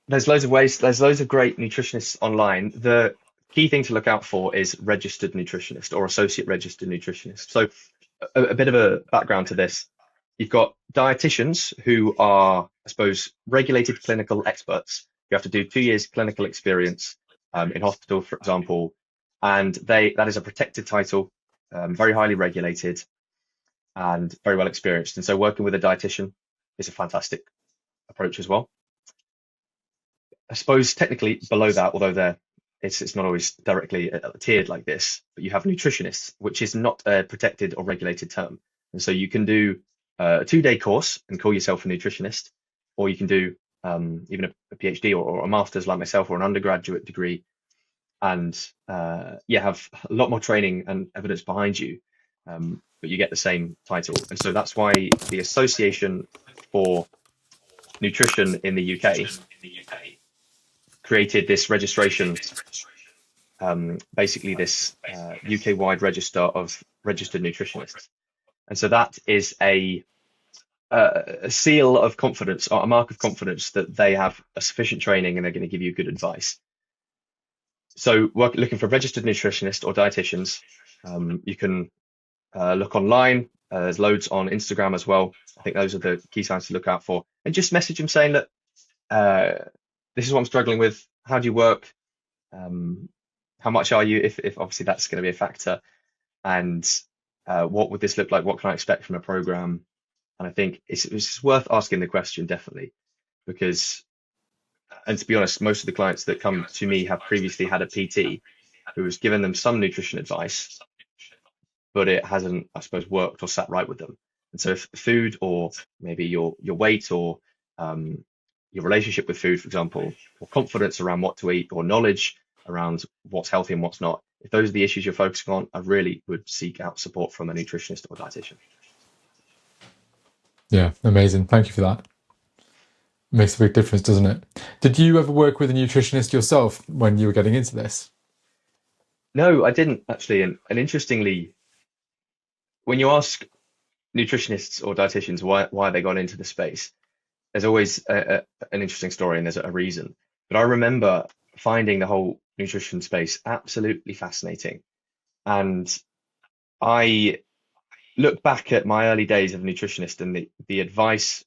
[SPEAKER 1] there's loads of ways. There's loads of great nutritionists online. The key thing to look out for is registered nutritionist or associate registered nutritionist. So a bit of a background to this. You've got dietitians who are, I suppose, regulated clinical experts. You have to do 2 years clinical experience in hospital, for example, and that is a protected title, very highly regulated and very well experienced. And so working with a dietitian is a fantastic approach as well. I suppose technically below that, although it's not always directly tiered like this, but you have nutritionists, which is not a protected or regulated term. And so you can do a 2-day course and call yourself a nutritionist, or you can do even a PhD or a master's like myself, or an undergraduate degree, and have a lot more training and evidence behind you, but you get the same title. And so that's why the Association for Nutrition in the UK created this registration, basically this UK-wide register of registered nutritionists. And so that is a seal of confidence, or a mark of confidence that they have a sufficient training and they're going to give you good advice. So looking for a registered nutritionist or dietitians, you can look online. There's loads on Instagram as well. I think those are the key signs to look out for. And just message them saying that this is what I'm struggling with. How do you work? How much are you? If obviously that's going to be a factor. And what would this look like? What can I expect from a program? And I think it's worth asking the question, definitely, because, and to be honest, most of the clients that come to me have previously had a PT who has given them some nutrition advice, but it hasn't, I suppose, worked or sat right with them. And so if food, or maybe your weight, or your relationship with food, for example, or confidence around what to eat, or knowledge around what's healthy and what's not, if those are the issues you're focusing on, I really would seek out support from a nutritionist or dietitian.
[SPEAKER 2] Yeah, amazing. Thank you for that. Makes a big difference, doesn't it? Did you ever work with a nutritionist yourself when you were getting into this?
[SPEAKER 1] No, I didn't actually. And interestingly, when you ask nutritionists or dietitians why they got into the space, there's always an interesting story and there's a reason. But I remember finding the whole nutrition space absolutely fascinating. And I look back at my early days of a nutritionist and the advice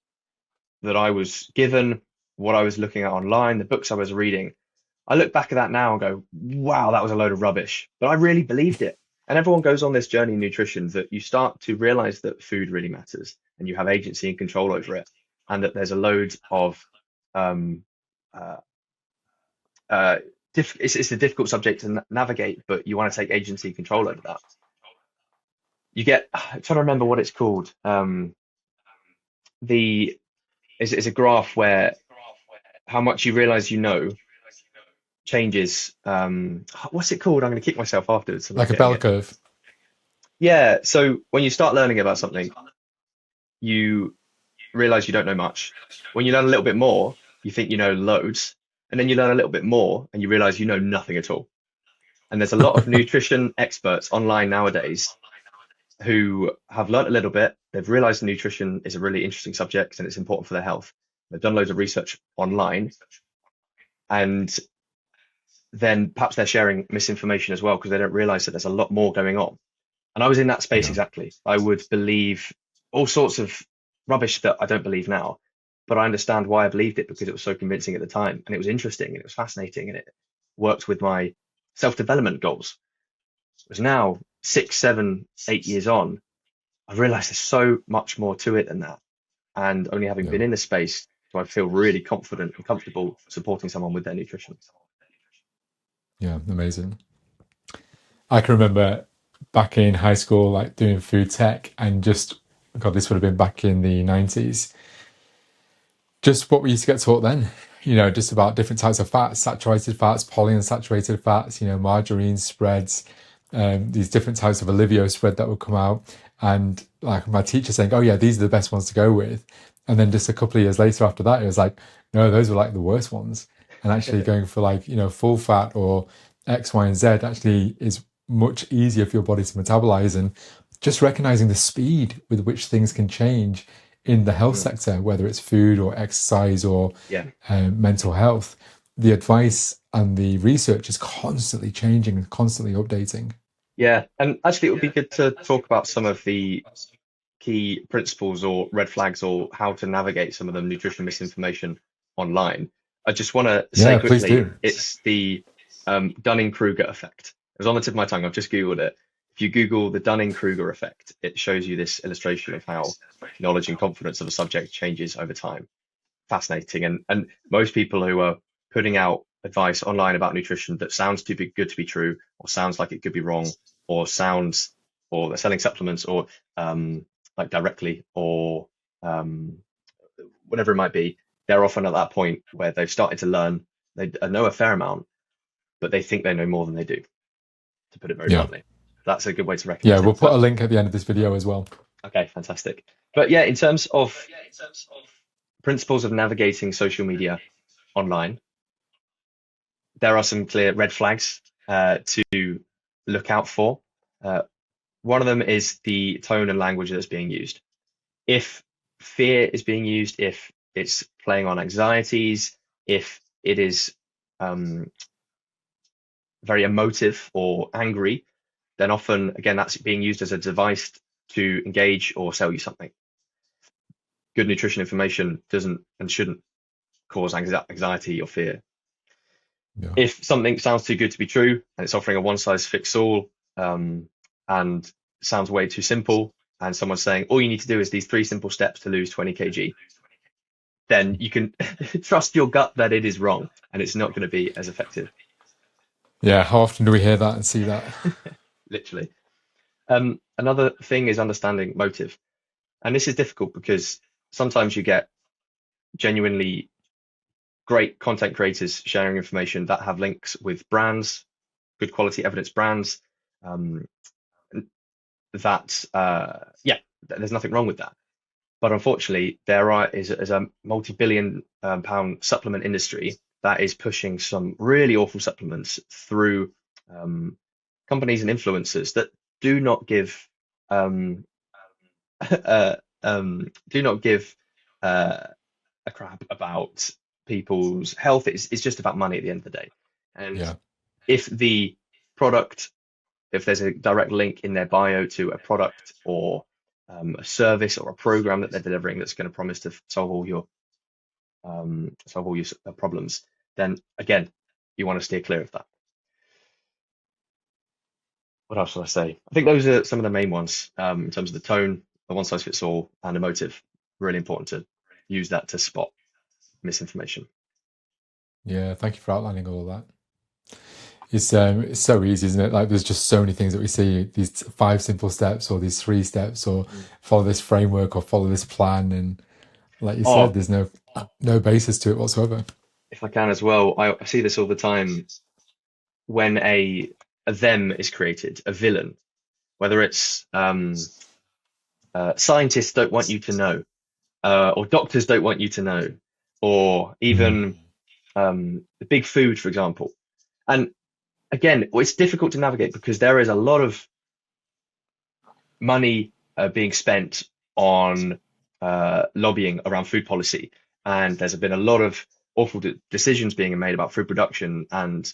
[SPEAKER 1] that I was given, what I was looking at online, the books I was reading. I look back at that now and go, wow, that was a load of rubbish. But I really believed it. And everyone goes on this journey in nutrition that you start to realize that food really matters and you have agency and control over it, and that there's a load of um, uh, it's a difficult subject to navigate, but you want to take agency and control over that. I'm trying to remember what it's called. It's a graph where how much you realize you know changes. What's it called? I'm going to kick myself afterwards. I'm not
[SPEAKER 2] Like a
[SPEAKER 1] getting
[SPEAKER 2] bell
[SPEAKER 1] it.
[SPEAKER 2] curve?
[SPEAKER 1] Yeah. So when you start learning about something, you realize you don't know much. When you learn a little bit more, you think you know loads, and then you learn a little bit more and you realize you know nothing at all. And there's a lot of nutrition experts online nowadays who have learned a little bit. They've realized nutrition is a really interesting subject and it's important for their health. They've done loads of research online, and then perhaps they're sharing misinformation as well because they don't realize that there's a lot more going on. And I was in that space
[SPEAKER 2] Yeah,
[SPEAKER 1] exactly. I would believe all sorts of rubbish that I don't believe now, but I understand why I believed it because it was so convincing at the time and it was interesting and it was fascinating and it worked with my self-development goals. Whereas now, 6, 7, 8 years on, I've realized there's so much more to it than that. And only having
[SPEAKER 2] yeah,
[SPEAKER 1] been in this space do I feel really confident and comfortable supporting someone with their nutrition.
[SPEAKER 2] yeah, amazing. I can remember back in high school, like doing food tech, and just, God, this would have been back in the 90s. Just what we used to get taught then, just about different types of fats, saturated fats, polyunsaturated fats, margarine spreads, these different types of Olivio spread that would come out. And like my teacher saying, oh, yeah, these are the best ones to go with. And then just a couple of years later after that, it was like, no, those were like the worst ones. And actually going for like, full fat or X, Y, and Z actually is much easier for your body to metabolize. And just recognizing the speed with which things can change in the health
[SPEAKER 1] Mm,
[SPEAKER 2] sector, whether it's food or exercise or
[SPEAKER 1] yeah.
[SPEAKER 2] mental health, the advice and the research is constantly changing and constantly updating.
[SPEAKER 1] Yeah. And actually, it would be good to talk about some of the key principles or red flags or how to navigate some of the nutrition misinformation online. I just want to say
[SPEAKER 2] Yeah, please
[SPEAKER 1] quickly,
[SPEAKER 2] do.
[SPEAKER 1] it's the Dunning-Kruger effect. It was on the tip of my tongue. I've just Googled it. If you Google the Dunning-Kruger effect, it shows you this illustration of how knowledge and confidence of a subject changes over time. Fascinating. And most people who are putting out advice online about nutrition that sounds too good to be true, or sounds like it could be wrong, or sounds, or they're selling supplements, or like directly, or um, whatever it might be, they're often at that point where they've started to learn. They know a fair amount, but they think they know more than they do, to put it very
[SPEAKER 2] Yeah.
[SPEAKER 1] bluntly. That's a good way to
[SPEAKER 2] Yeah,
[SPEAKER 1] recognize
[SPEAKER 2] we'll
[SPEAKER 1] it.
[SPEAKER 2] put a
[SPEAKER 1] But
[SPEAKER 2] link at the end of this video as well.
[SPEAKER 1] okay, fantastic. But yeah, in terms of principles of navigating social media online, there are some clear red flags to look out for. Uh, one of them is the tone and language that's being used. If fear is being used, if it's playing on anxieties, if it is um, very emotive or angry, then often, again, that's being used as a device to engage or sell you something. Good nutrition information doesn't and shouldn't cause anxiety or fear.
[SPEAKER 2] Yeah.
[SPEAKER 1] If something sounds too good to be true and it's offering a one size fits all and sounds way too simple, and someone's saying all you need to do is these 3 simple steps to lose 20 kg, then you can trust your gut that it is wrong and it's not going to be as effective,
[SPEAKER 2] Yeah, how often do we hear that and see that?
[SPEAKER 1] literally. Another thing is understanding motive. And this is difficult because sometimes you get genuinely great content creators sharing information that have links with brands, good quality evidence brands. Um, that yeah, there's nothing wrong with that. But unfortunately, is a multi-billion pound supplement industry that is pushing some really awful supplements through um, companies and influencers that do not give um, do not give uh, a crap about people's health. It's just about money at the end of the day. And
[SPEAKER 2] Yeah.
[SPEAKER 1] if the product if there's a direct link in their bio to a product or a service or a program that they're delivering that's going to promise to solve all your problems, then again, you want to steer clear of that. What else should I say? I think those are some of the main ones in terms of the tone, the one size fits all, and the motive. Really important to use that to spot misinformation.
[SPEAKER 2] Yeah, thank you for outlining all of that. It's so easy, isn't it? Like there's just so many things that we see, these 5 simple steps or these 3 steps or
[SPEAKER 1] Mm.
[SPEAKER 2] follow this framework or follow this plan. And like you said,
[SPEAKER 1] Oh,
[SPEAKER 2] there's no basis to it whatsoever.
[SPEAKER 1] if I can as well, I see this all the time when a them is created, a villain, whether it's scientists don't want you to know, or doctors don't want you to know, or
[SPEAKER 2] Mm.
[SPEAKER 1] even the big food, for example. And again, it's difficult to navigate because there is a lot of money being spent on lobbying around food policy, and there's been a lot of awful decisions being made about food production. And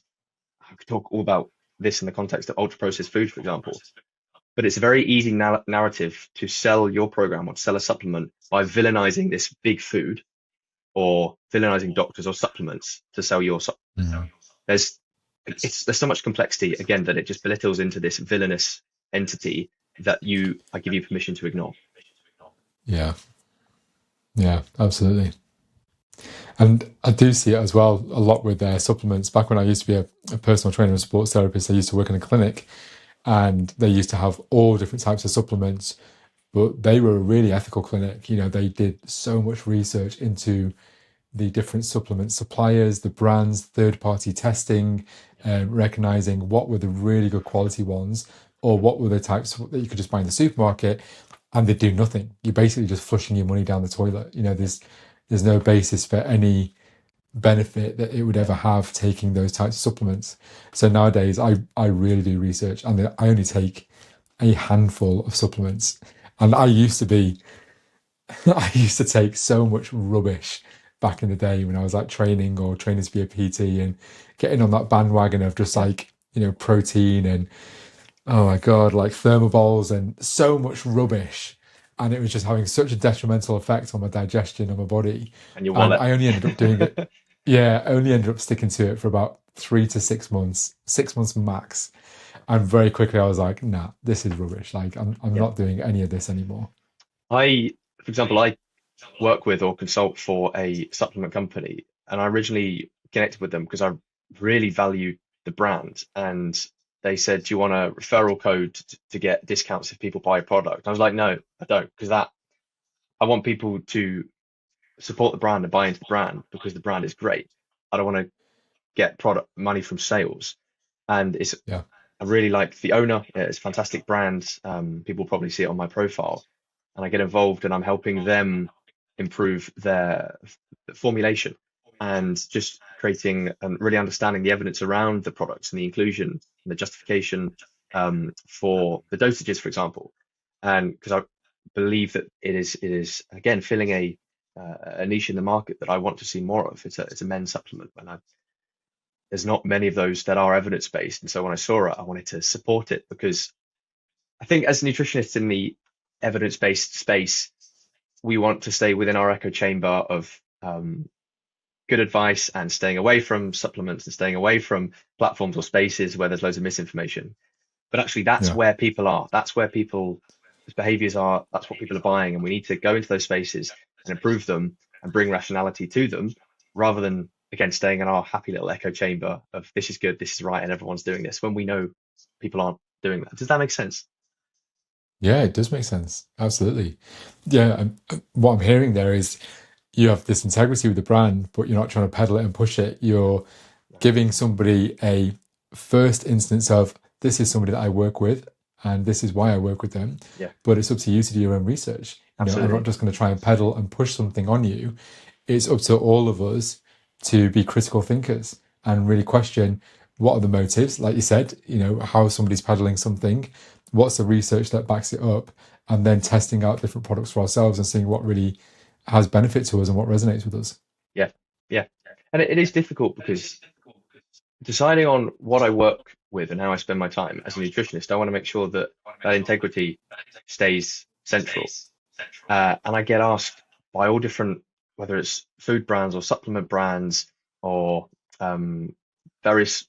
[SPEAKER 1] I could talk all about this in the context of ultra processed food, for example. But it's a very easy narrative to sell your program or to sell a supplement by villainizing this big food or villainizing doctors or supplements to sell your.
[SPEAKER 2] Mm.
[SPEAKER 1] There's there's so much complexity again that it just belittles into this villainous entity that I give you permission to ignore.
[SPEAKER 2] Yeah, yeah, absolutely. And I do see it as well a lot with supplements. Back when I used to be a personal trainer and sports therapist, I used to work in a clinic, and they used to have all different types of supplements, but they were a really ethical clinic. You know, they did so much research into the different supplement suppliers, the brands, third party testing, recognizing what were the really good quality ones or what were the types that you could just buy in the supermarket, and they do nothing. You're basically just flushing your money down the toilet. You know, there's no basis for any benefit that it would ever have taking those types of supplements. So nowadays, I really do research, and I only take a handful of supplements. And I used to be, I used to take so much rubbish back in the day when I was like training or training to be a PT and getting on that bandwagon of just
[SPEAKER 1] Yeah,
[SPEAKER 2] like, protein and oh my God, like thermobols and so much rubbish. And it was just having such a detrimental effect on my digestion and my body.
[SPEAKER 1] and your
[SPEAKER 2] And
[SPEAKER 1] wallet.
[SPEAKER 2] I only ended up doing it. Yeah, I only ended up sticking to it for about 3 to 6 months, 6 months max. And very quickly I was like, nah, this is rubbish. Like I'm
[SPEAKER 1] Yeah,
[SPEAKER 2] not doing any of this anymore.
[SPEAKER 1] for example, I work with or consult for a supplement company, and I originally connected with them because I really valued the brand, and they said, "Do you want a referral code to get discounts if people buy a product?" I was like, "No, I don't, because that I want people to support the brand and buy into the brand because the brand is great. I don't want to get product money from sales." And
[SPEAKER 2] Yeah.
[SPEAKER 1] I really like the owner. It's a fantastic brand. People probably see it on my profile, and I get involved and I'm helping them improve their formulation and just creating and really understanding the evidence around the products and the inclusion and the justification for the dosages, for example. And because I believe that it is again filling a niche in the market that I want to see more of. It's a men's supplement, and there's not many of those that are evidence based. And so when I saw it, I wanted to support it because I think as nutritionists in the evidence based space, we want to stay within our echo chamber of good advice and staying away from supplements and staying away from platforms or spaces where there's loads of misinformation. But actually, that's
[SPEAKER 2] Yeah.
[SPEAKER 1] where people are. That's where people's behaviors are. That's what people are buying. And we need to go into those spaces and improve them and bring rationality to them rather than, again, staying in our happy little echo chamber of this is good, this is right, and everyone's doing this when we know people aren't doing that. Does that make sense?
[SPEAKER 2] Yeah, it does make sense. Absolutely. Yeah. And what I'm hearing there is you have this integrity with the brand, but you're not trying to peddle it and push it. You're giving somebody a first instance of this is somebody that I work with and this is why I work with them.
[SPEAKER 1] Yeah,
[SPEAKER 2] But it's up to you to do your own research. I'm not
[SPEAKER 1] absolutely.
[SPEAKER 2] just going to try and peddle and push something on you. It's up to all of us to be critical thinkers and really question what are the motives, like you said, how somebody's peddling something, what's the research that backs it up, and then testing out different products for ourselves and seeing what really has benefit to us and what resonates with us.
[SPEAKER 1] Yeah, yeah. And it is difficult because deciding on what I work with and how I spend my time as a nutritionist, I want to make sure that that integrity stays central. And I get asked by all different, whether it's food brands or supplement brands or various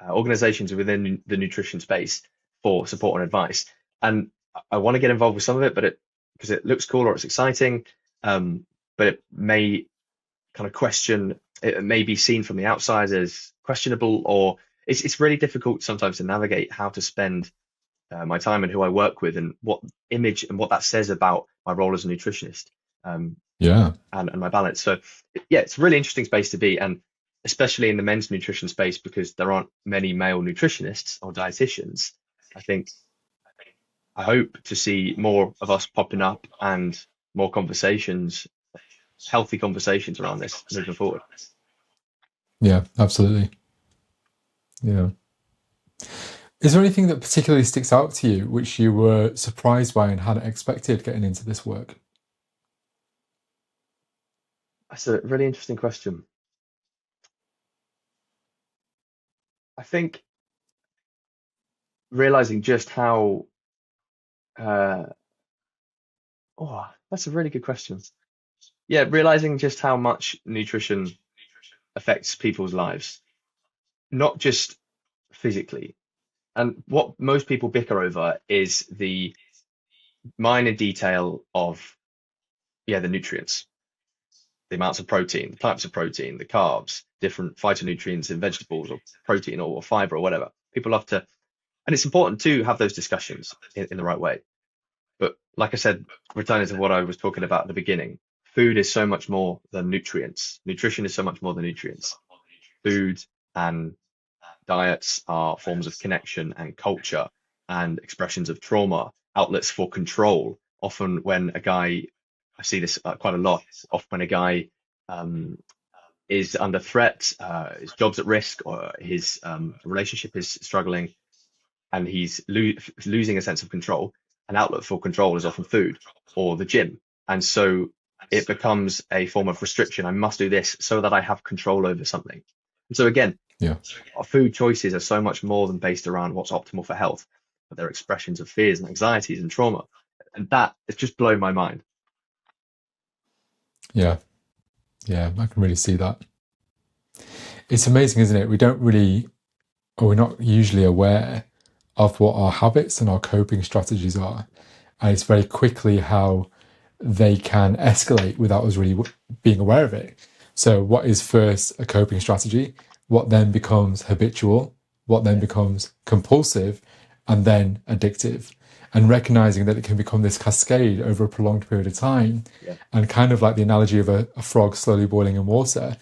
[SPEAKER 1] organizations within the nutrition space for support and advice. And I want to get involved with some of it, because it looks cool or it's exciting, but it may kind of question, it may be seen from the outside as questionable, or it's really difficult sometimes to navigate how to spend my time and who I work with and what image and what that says about my role as a nutritionist, um,
[SPEAKER 2] Yeah.
[SPEAKER 1] and my balance. So yeah, it's a really interesting space to be, and especially in the men's nutrition space because there aren't many male nutritionists or dietitians. I think I hope to see more of us popping up and more conversations, healthy conversations around this moving forward.
[SPEAKER 2] Yeah, absolutely. Yeah. Is there anything that particularly sticks out to you which you were surprised by and hadn't expected getting into this work?
[SPEAKER 1] That's a really interesting question. I think realizing just how, uh, oh, that's a really good question. Yeah, realizing just how much nutrition affects people's lives, not just physically. And what most people bicker over is the minor detail of, yeah, the nutrients, the amounts of protein, the types of protein, the carbs, different phytonutrients in vegetables or protein or fiber or whatever. People love to, and it's important to have those discussions in the right way. But like I said, returning to what I was talking about at the beginning, food is so much more than nutrients. Nutrition is so much more than nutrients. Food and diets are forms of connection and culture and expressions of trauma, outlets for control. Often, when a guy, I see this quite a lot, often when a guy um, is under threat, his job's at risk, or his relationship is struggling, and he's losing a sense of control, an outlet for control is often food or the gym. And so it becomes a form of restriction. I must do this so that I have control over something. And so again,
[SPEAKER 2] Yeah.
[SPEAKER 1] our food choices are so much more than based around what's optimal for health, but they're expressions of fears and anxieties and trauma. And that it's just blown my mind.
[SPEAKER 2] Yeah. Yeah. I can really see that. It's amazing, isn't it? We don't really, or we're not usually aware of what our habits and our coping strategies are. And it's very quickly how they can escalate without us really being aware of it. So, what is first a coping strategy? What then becomes habitual? What then
[SPEAKER 1] Yeah,
[SPEAKER 2] becomes compulsive? And then addictive? And recognizing that it can become this cascade over a prolonged period of time.
[SPEAKER 1] yeah,
[SPEAKER 2] And kind of like the analogy of a frog slowly boiling in water,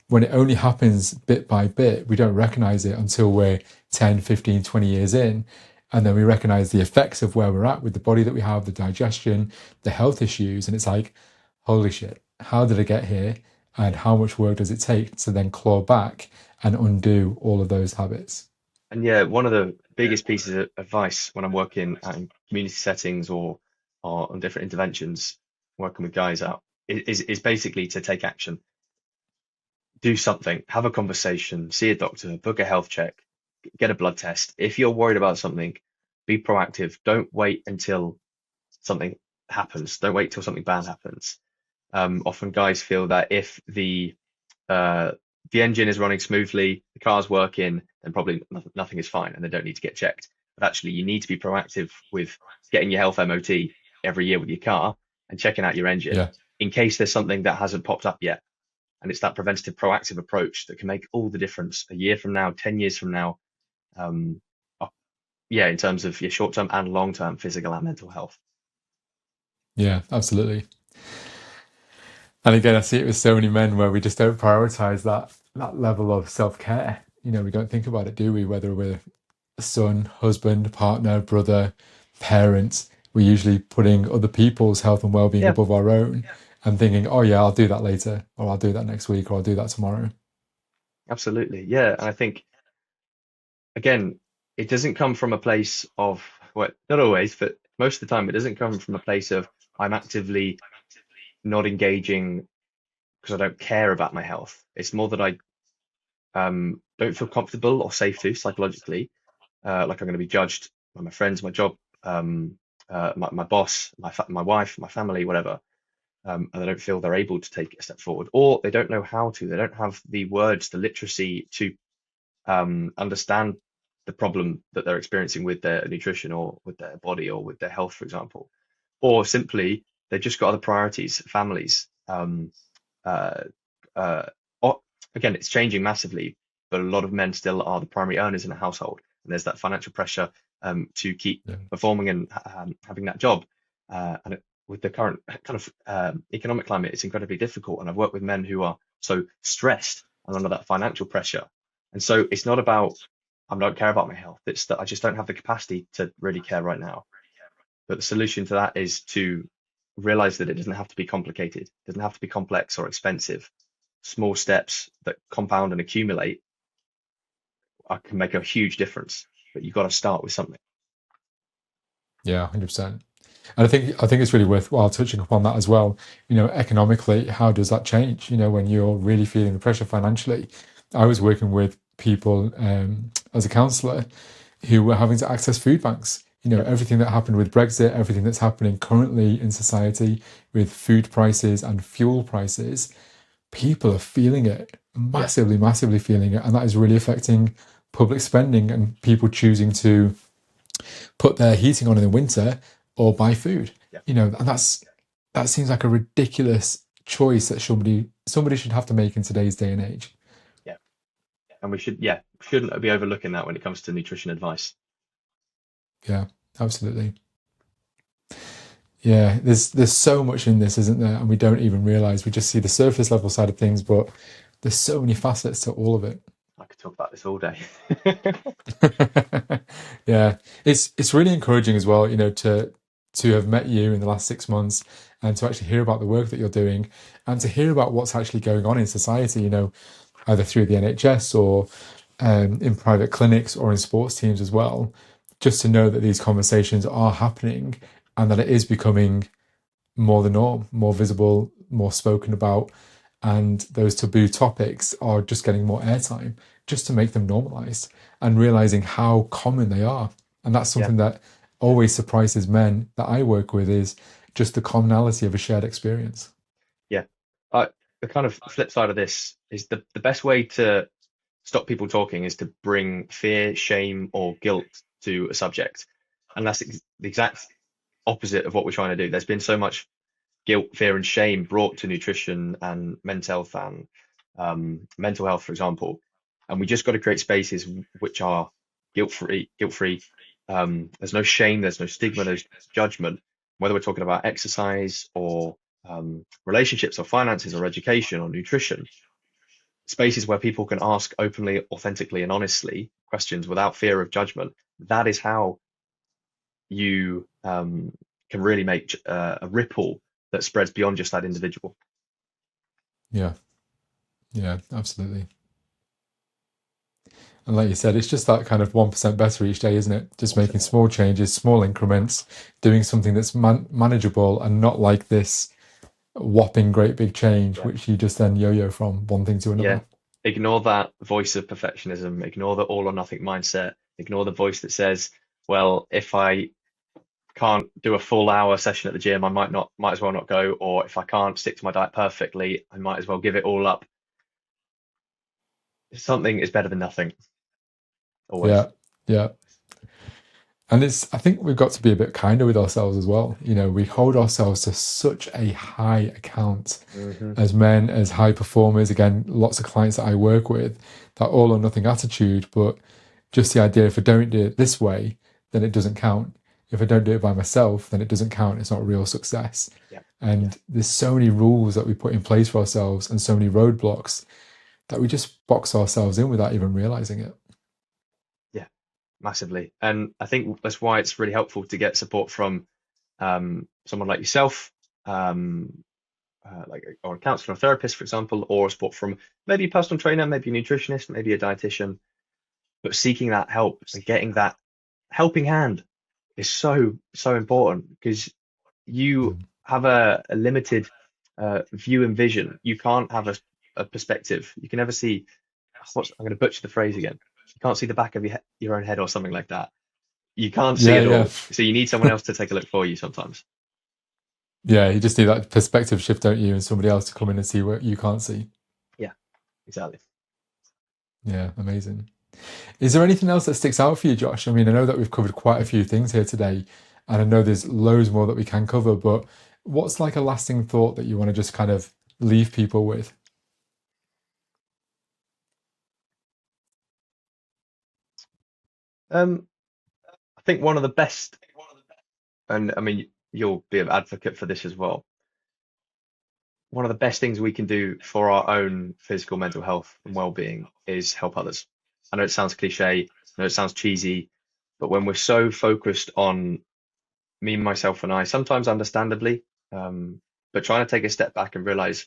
[SPEAKER 2] when it only happens bit by bit, we don't recognize it until we're 10, 15, 20 years in. And then we recognize the effects of where we're at with the body that we have, the digestion, the health issues. And it's like, holy shit, how did I get here? And how much work does it take to then claw back and undo all of those habits?
[SPEAKER 1] and yeah. One of the biggest pieces of advice when I'm working in community settings or on different interventions, working with guys out, is basically to take action, do something, have a conversation, see a doctor, book a health check, get a blood test. If you're worried about something, be proactive. Don't wait until something happens. Don't wait till something bad happens. Often guys feel that if uh, the engine is running smoothly, the car's working, then probably nothing is fine and they don't need to get checked. But actually, you need to be proactive with getting your health MOT every year with your car and checking out your engine
[SPEAKER 2] Yeah.
[SPEAKER 1] in case there's something that hasn't popped up yet. And it's that preventative, proactive approach that can make all the difference a year from now, 10 years from now. Um, uh, yeah, in terms of your short-term and long-term physical and mental health.
[SPEAKER 2] Yeah, absolutely. And again, I see it with so many men where we just don't prioritize that level of self-care. We don't think about it, do we? Whether we're son, husband, partner, brother, parent, we're usually putting other people's health and well-being
[SPEAKER 1] Yeah,
[SPEAKER 2] above our own and thinking, oh yeah, I'll do that later, or I'll do that next week, or I'll do that tomorrow.
[SPEAKER 1] absolutely. Yeah, and I think again, it doesn't come from a place of, well, not always, but most of the time, it doesn't come from a place of I'm actively not engaging because I don't care about my health. It's more that I don't feel comfortable or safe to psychologically, like I'm going to be judged by my friends, my job, my boss, my wife, my family, whatever. And they don't feel they're able to take a step forward, or they don't know how to. They don't have the words, the literacy to understand the problem that they're experiencing with their nutrition or with their body or with their health, for example, or simply they've just got other priorities, families. Uh, uh, or, Again, it's changing massively, but a lot of men still are the primary earners in a household, and there's that financial pressure to keep
[SPEAKER 2] Yeah.
[SPEAKER 1] performing and having that job. With the current kind of economic climate, it's incredibly difficult. And I've worked with men who are so stressed and under that financial pressure. And so it's not about I don't care about my health. It's that I just don't have the capacity to really care right now. But the solution to that is to realize that it doesn't have to be complicated, it doesn't have to be complex or expensive. Small steps that compound and accumulate can make a huge difference, but you've got to start with something.
[SPEAKER 2] Yeah, 100%. And I think it's really worthwhile touching upon that as well. Economically, how does that change? When you're really feeling the pressure financially. I was working with people as a counsellor who were having to access food banks.
[SPEAKER 1] Yep.
[SPEAKER 2] Everything that happened with Brexit, everything that's happening currently in society with food prices and fuel prices, people are feeling it
[SPEAKER 1] Yeah.
[SPEAKER 2] massively, massively feeling it, and that is really affecting public spending and people choosing to put their heating on in the winter or buy food.
[SPEAKER 1] Yeah.
[SPEAKER 2] And that seems like a ridiculous choice that somebody should have to make in today's day and age.
[SPEAKER 1] Yeah. And shouldn't be overlooking that when it comes to nutrition advice.
[SPEAKER 2] Yeah, absolutely. Yeah, there's so much in this, isn't there? And we don't even realize. We just see the surface level side of things, but there's so many facets to all of it.
[SPEAKER 1] I could talk about this all day.
[SPEAKER 2] Yeah, it's really encouraging as well, to have met you in the last 6 months and to actually hear about the work that you're doing and to hear about what's actually going on in society, either through the NHS or in private clinics or in sports teams as well. Just to know that these conversations are happening and that it is becoming more the norm, more visible, more spoken about, and those taboo topics are just getting more airtime just to make them normalized and realizing how common they are. And that's
[SPEAKER 1] Yeah.
[SPEAKER 2] something that always surprises men that I work with is just the commonality of a shared experience.
[SPEAKER 1] Yeah. The kind of flip side of this is the best way to stop people talking is to bring fear, shame, or guilt to a subject. And that's the exact opposite of what we're trying to do. There's been so much guilt, fear, and shame brought to nutrition and mental health and mental health, for example. And we just got to create spaces which are guilt-free. There's no shame, there's no stigma, there's judgment. Whether we're talking about exercise or relationships or finances or education or nutrition, spaces where people can ask openly, authentically, and honestly questions without fear of judgment. That is how you can really make a ripple that spreads beyond just that individual.
[SPEAKER 2] Yeah, yeah, absolutely. And like you said, it's just that kind of 1% better each day, isn't it? Just making small changes, small increments, doing something that's manageable and not like this whopping great big change,
[SPEAKER 1] Yeah.
[SPEAKER 2] which you just then yo-yo from one thing to
[SPEAKER 1] Yeah.
[SPEAKER 2] another.
[SPEAKER 1] Ignore that voice of perfectionism, ignore the all or nothing mindset, ignore the voice that says, well, if I can't do a full hour session at the gym, I might as well not go, or if I can't stick to my diet perfectly, I might as well give it all up. Something is better than nothing, always.
[SPEAKER 2] Yeah, yeah. And I think we've got to be a bit kinder with ourselves as well. We hold ourselves to such a high account
[SPEAKER 1] Hmm.
[SPEAKER 2] as men, as high performers. Again, lots of clients that I work with, that all or nothing attitude, but just the idea if I don't do it this way, then it doesn't count. If I don't do it by myself, then it doesn't count. It's not real success.
[SPEAKER 1] Yeah.
[SPEAKER 2] And there's so many rules that we put in place for ourselves and so many roadblocks that we just box ourselves in without even realizing it.
[SPEAKER 1] Yeah, massively. And I think that's why it's really helpful to get support from someone like yourself, or a counselor or therapist, for example, or support from maybe a personal trainer, maybe a nutritionist, maybe a dietitian. But seeking that help and getting that helping hand is so important because you
[SPEAKER 2] Mm.
[SPEAKER 1] have a limited view and vision. You can't have a perspective. You can never see. I'm going to butcher the phrase again. You can't see the back of your own head or something like that. You can't see
[SPEAKER 2] Yeah,
[SPEAKER 1] it
[SPEAKER 2] yeah.
[SPEAKER 1] all. So you need someone else to take a look for you sometimes.
[SPEAKER 2] Yeah, you just need that perspective shift, don't you? And somebody else to come in and see what you can't see.
[SPEAKER 1] Yeah, exactly.
[SPEAKER 2] Yeah, amazing. Is there anything else that sticks out for you, Josh? I mean, I know that we've covered quite a few things here today, and I know there's loads more that we can cover, but what's like a lasting thought that you want to just kind of leave people with?
[SPEAKER 1] Um, I think one of the best, and I mean, you'll be an advocate for this as well. One of the best things we can do for our own physical, mental health and well-being is help others. I know it sounds cliche, I know it sounds cheesy, but when we're so focused on me, myself, and I, sometimes understandably, but trying to take a step back and realize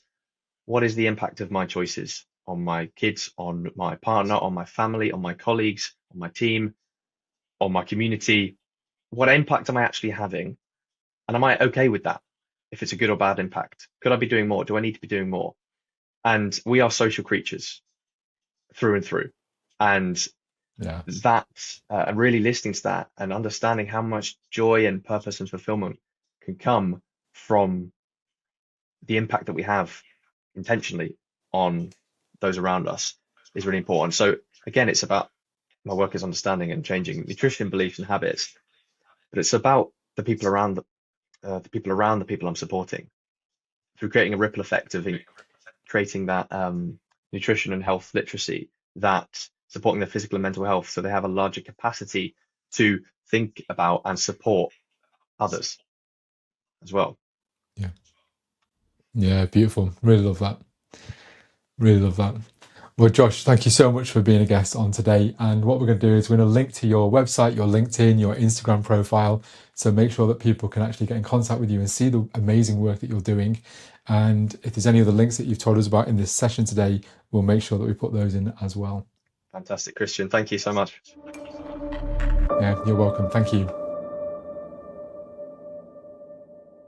[SPEAKER 1] what is the impact of my choices on my kids, on my partner, on my family, on my colleagues, on my team, on my community? What impact am I actually having? And am I okay with that? If it's a good or bad impact, could I be doing more? Do I need to be doing more? And we are social creatures through and through. And
[SPEAKER 2] Yeah.
[SPEAKER 1] that, and really listening to that and understanding how much joy and purpose and fulfillment can come from the impact that we have intentionally on those around us is really important. So again, it's about my work is understanding and changing nutrition beliefs and habits, but it's about the people around the people around the people I'm supporting through creating a ripple effect of creating that nutrition and health literacy, that supporting their physical and mental health, so they have a larger capacity to think about and support others as well.
[SPEAKER 2] Yeah. Yeah, beautiful. Really love that. Really love that. Well, Josh, thank you so much for being a guest on today. And what we're going to do is we're going to link to your website, your LinkedIn, your Instagram profile. So make sure that people can actually get in contact with you and see the amazing work that you're doing. And if there's any other links that you've told us about in this session today, we'll make sure that we put those in as well.
[SPEAKER 1] Fantastic, Christian. Thank you so much.
[SPEAKER 2] Yeah, you're welcome. Thank you.